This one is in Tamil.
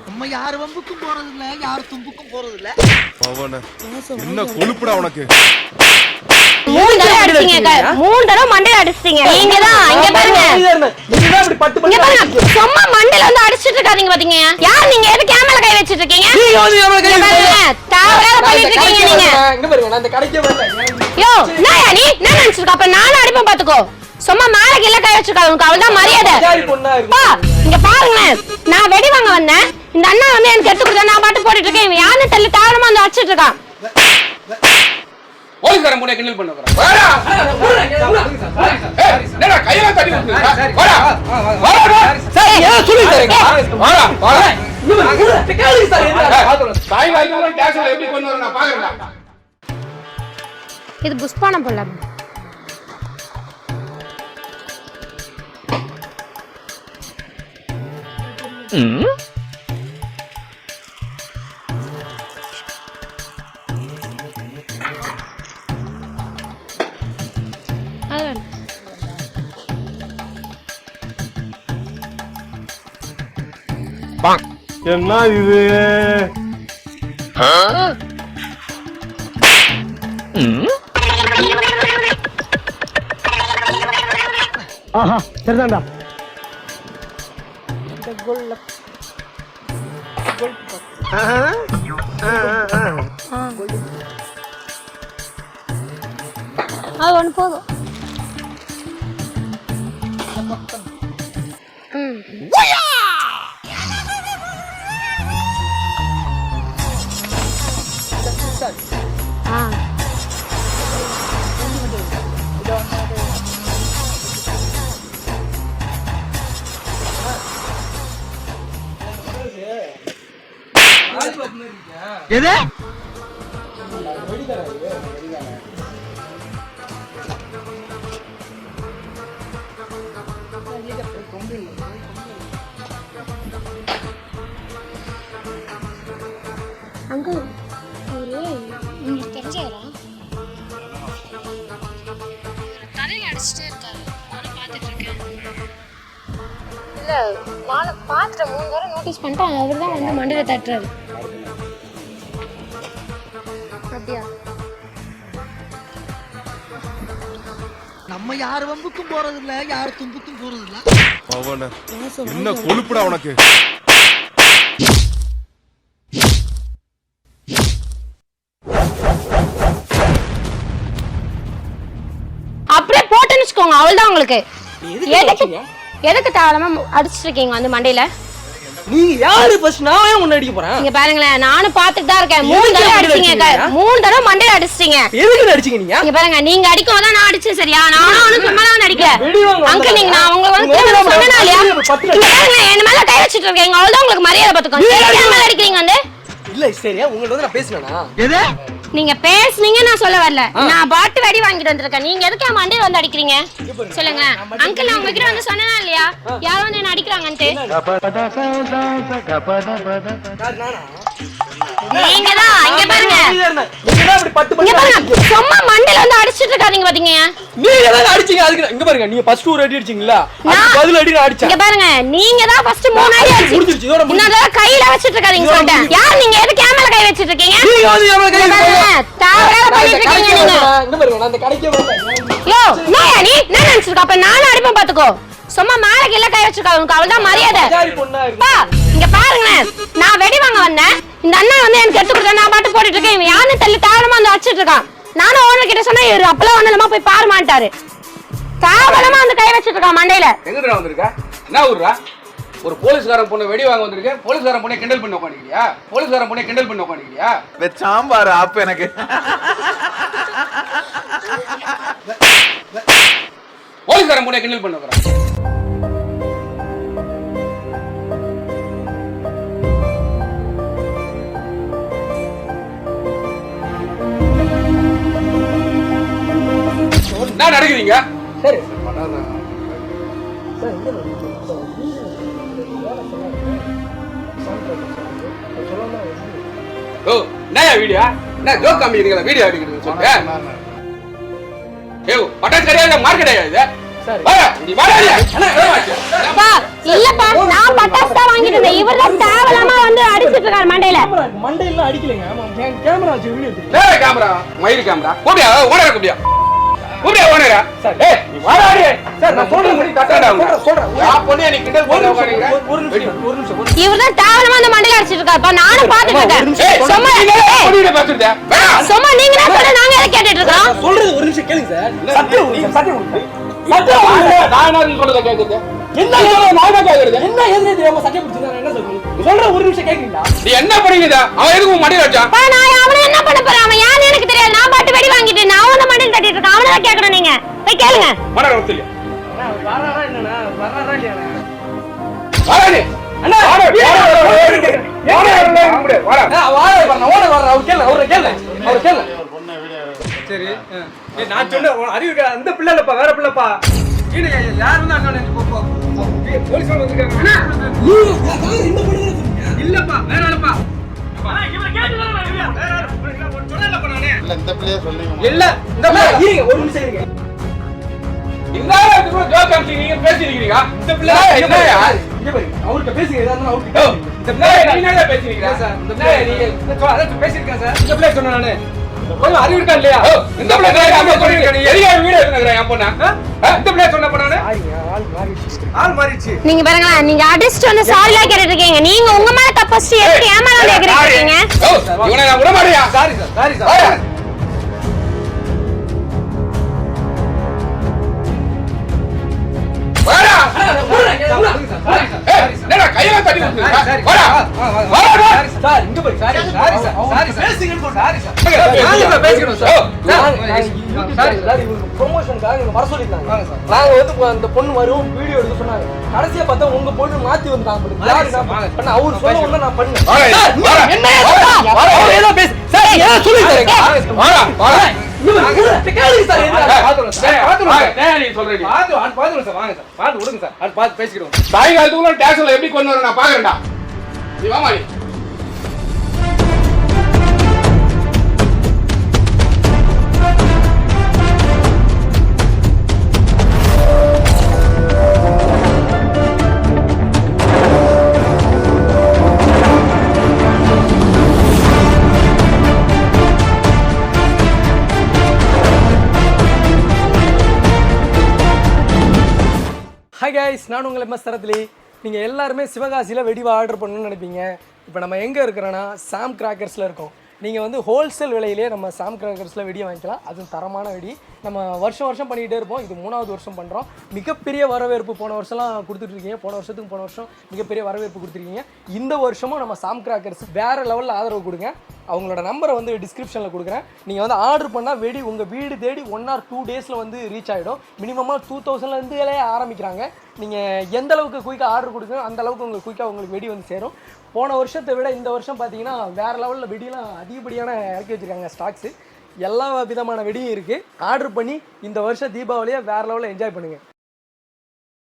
நம்ம யாரு வம்புக்கும் போறது இல்ல, யாரு தும்புக்கும் போறது இல்ல. என்ன கொழுப்புடா உனக்கு? 3 தடவை அடிச்சீங்க, 3 தடவை மண்டையில அடிச்சீங்க. நீங்க தான் இங்க பாருங்க, இங்க பாருங்க, சும்மா மண்டையில வந்து அடிச்சிட்டு இருக்காதீங்க பாத்தீங்க. யார் நீங்க? எது கேமரா கை வச்சிட்டு இருக்கீங்க? நீங்க வந்து கேமரா கை வச்சிட்டு தாவரா பண்ணிட்டு இருக்கீங்க நீங்க. இங்க பாருங்க, நான் அந்த கடைக்கே வரல. யோ நாயா நீ என்ன நினைச்சிருக்க? அப்ப நானும் அடிப்பேன் பாத்துக்கோ. சும்மா மேல கீழ கை வச்சிருக்காங்க, உங்களுக்கு அவள்தான் மரியாதை. பா இங்க பாருங்க, நான் வெடி வாங்க வந்தேன், இந்த அண்ணா வந்து எனக்கு எடுத்து கொடுத்தா நான் பாட்டு போட்டுட்டு இருக்கேன். இவன் யாருன்னு தெரியல, தாவரமா வந்து அடிச்சிட்டு இருக்கான். போலீஸ்காரன் முன்னே கிண்டல் பண்ண போறா. வாடா என்னடா கையில தட்டி விட்டுற? வாடா சார், ஏன் சொல்லி தரீங்க? வாடா வாடா இன்னும் கேளுங்க சார். என்ன தாய் வாய்க்கு டாக்ஸ்ல எப்படி கொண்டு வர நான் பாக்குறேன். இது புஷ்பானம் போல. என்ன இது? ஆஹா சரிதான்டா. அது ஒன்று போதும். எது? அங்க உங்களுக்கு தெரிஞ்சவரா? தலையில அடிச்சுட்டே இருக்காரு, நானும் பார்த்துட்டு இருக்கேன். இல்ல பார்த்துட்டு 3 தடவை நோட்டீஸ் பண்ணிட்டேன், அவர் தான் வந்து மண்டையில தட்டுறாரு. அப்படியா? நம்ம யாரு வம்புக்கும் போறது இல்ல, யாரு தும்புக்கும் போறது இல்ல. என்ன கொழுப்புடா உனக்கு? அப்படியே போட்டுன்னு வச்சுக்கோங்க, அவள்தான் உங்களுக்கு. எதுக்கு தாராளமா அடிச்சிட்டு இருக்கீங்க வந்து மண்டையில? நீங்க யாரு? ஃபர்ஸ்ட் நான் ஏன் உன்னை அடிக்க போறேன்? இங்க பாருங்களேன், நானும் பாத்துட்டு தான் இருக்கேன். 3 தடவை அடிச்சீங்க, 3 தடவை மண்டையில அடிச்சிட்டீங்க. எதுக்கு அடிச்சீங்க நீங்க? இங்க பாருங்க, நீங்க அடிக்கும் தான் நான் அடிச்சேன், சரியா? நானும் ஒண்ணு சும்மா தான் அடிக்கல. அங்கிள் நீங்க நான் உங்களுக்கு வந்து சொன்னேனா இல்லையா? இங்க பாருங்க, என்ன மேல கை வச்சிட்டு இருக்கீங்க, அவள்தான் உங்களுக்கு மரியாதை பாத்துக்கோங்க. என்ன மேல அடிக்கிறீங்க வந்து? இல்ல சரியா, உங்கள்ட்ட வந்து நான் பேசலனா? எது? நீங்க பேசுனீங்க, நான் சொல்ல வரல. நான் பாட்டு வெடி வாங்கிட்டு வந்திருக்கேன், நீங்க எதுக்கு என் மண்டையில வந்து அடிக்கிறீங்க? சொல்லுங்க அங்கிள், நான் உங்ககிட்ட வந்து சொன்னேனா இல்லையா யாரோ வந்து என்ன அடிக்கிறாங்கன்ட்டு? நீங்க தான் இங்க பாருங்க, இங்க பாருங்க, சும்மா மண்டையில வந்து அடிச்சிட்டு இருக்காதீங்க பாத்தீங்க. நீங்க தான் அடிச்சீங்க, அதுக்கு இங்க பாருங்க, நீங்க ஃபர்ஸ்ட் ஒரு அடி அடிச்சீங்களா, அதுக்கு பதில் அடி நான் அடிச்சேன். இங்க பாருங்க, நீங்க தான் ஃபர்ஸ்ட் 3 அடி அடிச்சீங்க, இன்னொரு கையில வச்சிட்டு இருக்காதீங்க சொல்லிட்டேன். யார் நீங்க? எது கேமரா கை வச்சிட்டு இருக்கீங்க? நீங்க வந்து கேமரா கை வச்சிட்டு தாவரா பண்ணிட்டு இருக்கீங்க நீங்க. இங்க பாருங்க, நான் அந்த கடைக்கே வரல. யோ நாயா நீ என்ன நினைச்சிருக்க? அப்ப நானும் அடிப்பேன் பாத்துக்கோ. சும்மா மேல கீழ கை வச்சிருக்காங்க, உங்களுக்கு அவள்தான் மரியாதை. பா இங்க பாருங்க, நான் வெடி வாங்க வந்தேன், இந்த அண்ணா வந்து எனக்கு எடுத்து கொடுத்தா நான் பாட்டு போட்டுட்டு இருக்கேன். இவன் யாருன்னு தெரியல, தாராளமா வந்து அடிச்சிட்டு இருக்கான். நானும் ஓனர் கிட்ட சொன்னா இவரு அப்பெல்லாம் வந்து போய் பாருமாட்டாரு. தாராளமா வந்து கை வச்சிட்டு இருக்கான் மண்டையில. எங்கடா வந்திருக்க? என்ன ஊர்ரா? ஒரு போலீஸ்காரன் பொண்ணு வெடி வாங்க வந்திருக்கேன், போலீஸ்காரன் பொண்ணை கிண்டல் பண்ண உட்காந்துக்கிறியா? போலீஸ்காரன் பொண்ணை கிண்டல் பண்ண உட்காந்துக்கிறியா? சாம்பார் ஆப் எனக்கு. போலீஸ்காரன் பொண்ணை கிண்டல் பண்ண உட்கார. என்ன நடக்குறீங்க? சரி ஓ என்னயா வீடியோ என்ன ஜோக் காமிக்கிறீங்களா வீடியோ எடுக்கிறீங்க சொல்லுங்க ஏய் பட்டாசு கடையா மார்க்கெட் இது சரி. வா நீ வாடா அப்பா இல்லப்பா நான் பட்டாசு தான் வாங்கிட்டு இருந்தேன் இவர்தான் தேவலாமா வந்து அடிச்சிட்டு இருக்காரு மண்டையில மண்டையில அடிக்கலைங்க கேமரா வச்சு வீடியோ எடுத்து டேய் கேமரா மயிர் கேமரா கூப்பியா ஓனரா கூப்பியா ஓனரா ஏய் நீ வாடா சார் நான் சொல்றேன் முடி சொல்றேன் நான் பொண்ணே நீ கிண்டல் பண்ண உட்கார்றீங்க ஒரு நிமிஷம் இவர்தான் தேவலாமா அந்த மண்டையில அடிச்சிட்டு இருக்காருப்பா நானும் பாத்துட்டு இருக்கேன் ஏய் சும்மா பொண்ணிட்ட பேசுறதே வேணாம் சும்மா நீங்க தான் சொல்ல நாங்க எதை கேட்டுட்டு இருக்கோம் சொல்றது ஒரு நிமிஷம் கேளுங்க சார் சத்தியம் நான் என்ன சொல்றத கேக்குது என்ன நான் தான் கேக்குறது என்ன எதுனே தெரியாம சட்டை பிடிச்சிருக்காங்க என்ன சொல்றீங்க சொல்ற ஒரு நிமிஷம் கேக்குறீங்களா நீ என்ன பண்ணீங்க அவன் எதுக்கு உன் மடியில வச்சான் அப்பா நான் அவனை என்ன பண்ண போறேன் அவன் யான்னு எனக்கு தெரியாது நான் பாட்டு வெடி வாங்கிட்டு நான் அவன மண்டையில தட்டிட்டு இருக்கேன் அவனை தான் கேட்கணும் நீங்க போய் கேளுங்க மனர ஒத்துங்க வராரா என்னன்னா வராரா இல்லையா வாடா நீ அண்ணா சரி நான் சொன்ன அறிவு அந்த பிள்ளை இல்லப்பா வேற பிள்ளைப்பா யாரு போலீஸ் வந்திருக்காங்க இல்லப்பா வேற ஆளுப்பா இல்ல இந்த பிள்ளை ஒரு நிமிஷம் இருங்க இந்த ஜோக் காமிச்சு நீங்க பேசிருக்கீங்க இந்த பிள்ளை என்னயா இங்க பாருங்க அவர்கிட்ட பேசுங்க ஏதாவது அவர்கிட்ட இந்த பிள்ளை நீ என்ன பேசிருக்கீங்க சார் இந்த பிள்ளை நீங்க அதான் பேசிருக்கேன் சார் இந்த பிள்ளை சொன்னேன் நானு கொஞ்சம் அறிவு இருக்கா இல்லையா இந்த பிள்ளை என்ன சொல்றீங்க நீ எரியா வீடியோ எடுக்கறேன் என் பொண்ணா இந்த பிள்ளை சொன்னப்ப நானு ஆள் மாறிடுச்சு நீங்க பாருங்களா நீங்க அடிச்சிட்டு வந்து சாரிலா கேட்டுட்டு இருக்கீங்க நீங்க உங்க மேல தப்பஸ்டி எதுக்கு ஏன் மேல கேக்குறீங்க இவனை நான் விட மாட்டேயா சாரி சார் வாடா என்னடா கையில தட்டி வாடா வாடா சார் இங்க போய் சாரி சார் பேசுங்கன்னு சொல்றேன் சாரி சார் பேசிக்கணும் சார் சார் இவங்க ப்ரொமோஷனுக்காக இங்க வர சொல்லிருக்காங்க நாங்க வந்து அந்த பொண்ணு வரும் வீடியோ எடுக்க சொன்னாங்க கடைசியா பார்த்தா உங்க பொண்ணு மாத்தி வந்தாங்க யாரு நான் பண்ண அவர் சொல்ல ஒண்ணு நான் பண்ணேன் என்ன அவர் ஏதோ பேசு சார் ஏதோ சொல்லி தரேன் வாடா வாடா கேளுங்க சார் நீ சொல்றீங்க பாத்துறோம் சார் வாங்க சார் பாத்து விடுங்க சார் அது பார்த்து பேசிக்கிறோம் தாய் காலத்துக்குள்ள டேக்ஸ்ல எப்படி கொண்டு வர நான் பாக்குறேன்டா நீ வாமா நீ ஹாய் கைஸ் நான் உங்கள் எம்எஸ் தரத்திலி நீங்கள் எல்லாருமே சிவகாசியில் வெடிவா ஆர்டர் பண்ணணும்னு நினைப்பீங்க இப்போ நம்ம எங்கே இருக்கிறோன்னா சாம் கிராக்கர்ஸில் இருக்கோம் நீங்கள் வந்து ஹோல்சேல் விலையிலே நம்ம சாம் கிராக்கர்ஸில் வெடியை வாங்கிக்கலாம் அதுவும் தரமான வெடி நம்ம வருஷம் பண்ணிகிட்டே இருப்போம் இது 3வது வருஷம் பண்ணுறோம் மிகப்பெரிய வரவேற்பு போன வருஷம்லாம் கொடுத்துட்ருக்கீங்க போன வருஷம் மிகப்பெரிய வரவேற்பு கொடுத்துருக்கீங்க இந்த வருஷமும் நம்ம சாம் கிராக்கர்ஸ் வேறு லெவலில் ஆதரவு கொடுங்க அவங்களோட நம்பரை வந்து டிஸ்கிரிப்ஷனில் கொடுக்குறேன் நீங்கள் வந்து ஆர்டர் பண்ணால் வெடி உங்கள் வீடு தேடி 1 or 2 டேஸில் வந்து ரீச் ஆகிடும் மினிமமாக 2000 ஆரம்பிக்கிறாங்க நீங்கள் எந்த அளவுக்கு குயிக்காக ஆர்டர் கொடுக்குறோம் அந்த அளவுக்கு உங்களுக்கு குயிக்காக உங்களுக்கு வெடி வந்து சேரும் போன வருஷத்தை விட இந்த வருஷம் பார்த்தீங்கன்னா வேறு லெவலில் வெடியெலாம் அதிகப்படியான இறக்கி வச்சுருக்காங்க ஸ்டாக்ஸு எல்லா விதமான வெடியும் இருக்குது ஆர்டர் பண்ணி இந்த வருஷம் தீபாவளியை வேறு லெவலில் என்ஜாய் பண்ணுங்கள்